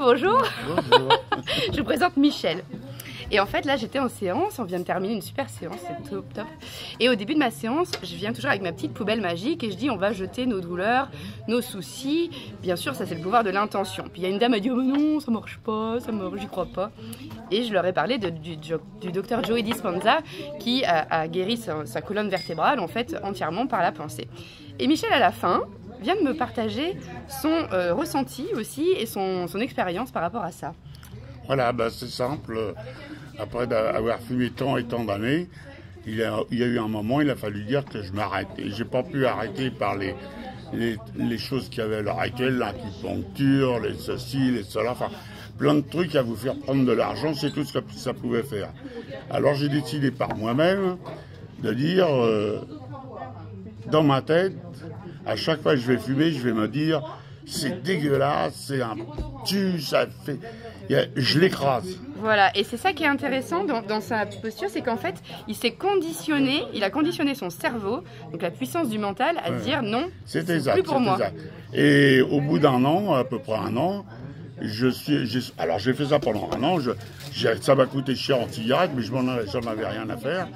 bonjour. Bonjour. Je vous présente Michel. Et en fait, là, j'étais en séance, on vient de terminer une super séance, c'est top, top. Et au début de ma séance, je viens toujours avec ma petite poubelle magique et je dis on va jeter nos douleurs, nos soucis. Bien sûr, ça c'est le pouvoir de l'intention. Puis il y a une dame qui a dit oh non, ça marche pas, j'y crois pas. Et je leur ai parlé du docteur Joe Dispenza qui a guéri sa colonne vertébrale en fait entièrement par la pensée. Et Michel, à la fin, vient de me partager son ressenti aussi et son expérience par rapport à ça. Voilà, ben c'est simple. Après avoir fumé tant et tant d'années, il y a eu un moment, il a fallu dire que je m'arrête. Et j'ai pas pu arrêter par les choses qu'il y avait à l'heure actuelle, l'acupuncture, les ceci, les cela, enfin plein de trucs à vous faire prendre de l'argent, c'est tout ce que ça pouvait faire. Alors j'ai décidé par moi-même de dire, dans ma tête, à chaque fois que je vais fumer, je vais me dire, c'est dégueulasse, c'est un tu, ça fait... Je l'écrase. Voilà, et c'est ça qui est intéressant dans sa posture, c'est qu'en fait, il s'est conditionné, il a conditionné son cerveau, donc la puissance du mental, à dire non, c'est plus pour moi. Exact. Et au bout d'un an, à peu près un an, alors j'ai fait ça pendant un an, ça m'a coûté cher en cigarettes, mais j'en avais rien à faire.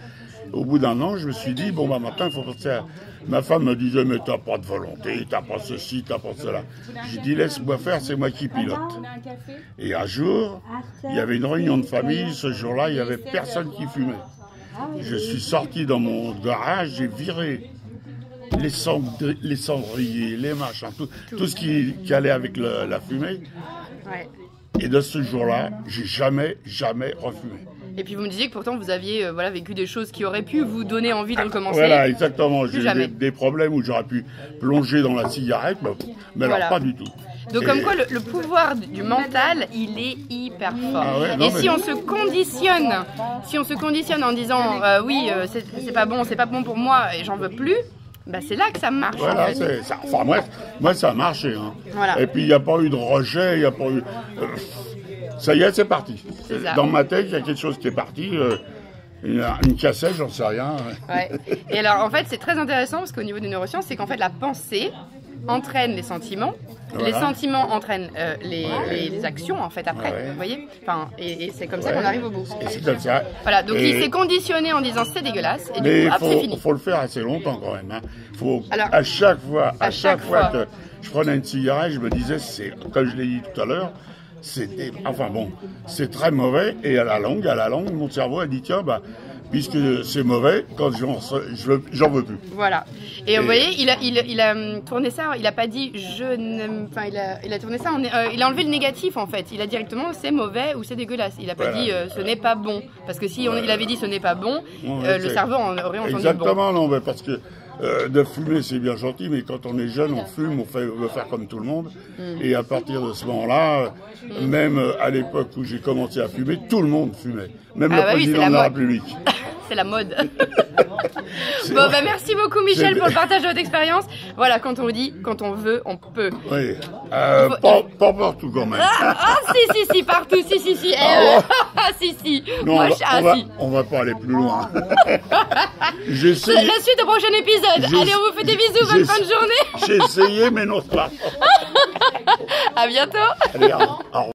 Au bout d'un an, je me suis dit, bon, bah maintenant, il faut penser à... Ma femme me disait, mais t'as pas de volonté, t'as pas ceci, t'as pas cela. J'ai dit, laisse-moi faire, c'est moi qui pilote. Et un jour, il y avait une réunion de famille, ce jour-là, il y avait personne qui fumait. Je suis sorti dans mon garage, j'ai viré les cendriers, les machins, tout ce qui allait avec la fumée. Ouais. Et de ce jour-là, j'ai jamais refumé. Et puis vous me disiez que pourtant vous aviez vécu des choses qui auraient pu vous donner envie de recommencer. Voilà, exactement. J'ai eu des problèmes où j'aurais pu plonger dans la cigarette, mais alors pas du tout. Donc comme quoi le pouvoir du mental, il est hyper fort. Ah ouais, non, et si on se conditionne en disant oui, c'est pas bon pour moi et j'en veux plus, bah c'est là que ça marche. Voilà, en fait. enfin moi ça a marché. Hein. Voilà. Et puis il n'y a pas eu de rejet, il n'y a pas eu... ça y est, c'est parti. Dans ma tête, il y a quelque chose qui est parti. Une cassette, j'en sais rien. Ouais. Et alors, en fait, c'est très intéressant parce qu'au niveau des neurosciences, c'est qu'en fait, la pensée entraîne les sentiments. Voilà. Les sentiments entraînent les actions, en fait, après. Ouais. Vous voyez enfin, et c'est comme ça qu'on arrive au bout. Et c'est comme ça. Voilà, donc il s'est conditionné en disant c'est dégueulasse. Et mais du coup, c'est fini. Il faut le faire assez longtemps quand même. Hein. Alors, à chaque fois que je prenais une cigarette, je me disais, comme je l'ai dit tout à l'heure, c'est très mauvais, et à la longue, mon cerveau a dit, tiens, puisque c'est mauvais, quand j'en veux plus. Voilà. Et vous voyez, il a tourné ça, il a pas dit je n'aime, enfin il a tourné ça, il a enlevé le négatif en fait. Il a directement c'est mauvais ou c'est dégueulasse. Il a pas dit ce n'est pas bon, parce que si il avait dit ce n'est pas bon, le cerveau en aurait entendu exactement, bon. Non, mais parce que de fumer c'est bien gentil, mais quand on est jeune, on fume, on veut faire comme tout le monde. Et à partir de ce moment-là, même à l'époque où j'ai commencé à fumer, tout le monde fumait. Même le président de la République. C'est la mode. Bon, merci beaucoup Michel pour le partage de votre expérience. Voilà, quand on dit, quand on veut, on peut. Oui. Pas partout quand même. Si, partout, si. Si. Non, on va pas aller plus loin. La suite au prochain épisode. Allez, on vous fait des bisous, bonne fin de journée. J'ai essayé, mais non, c'est pas. À bientôt. Allez, au revoir.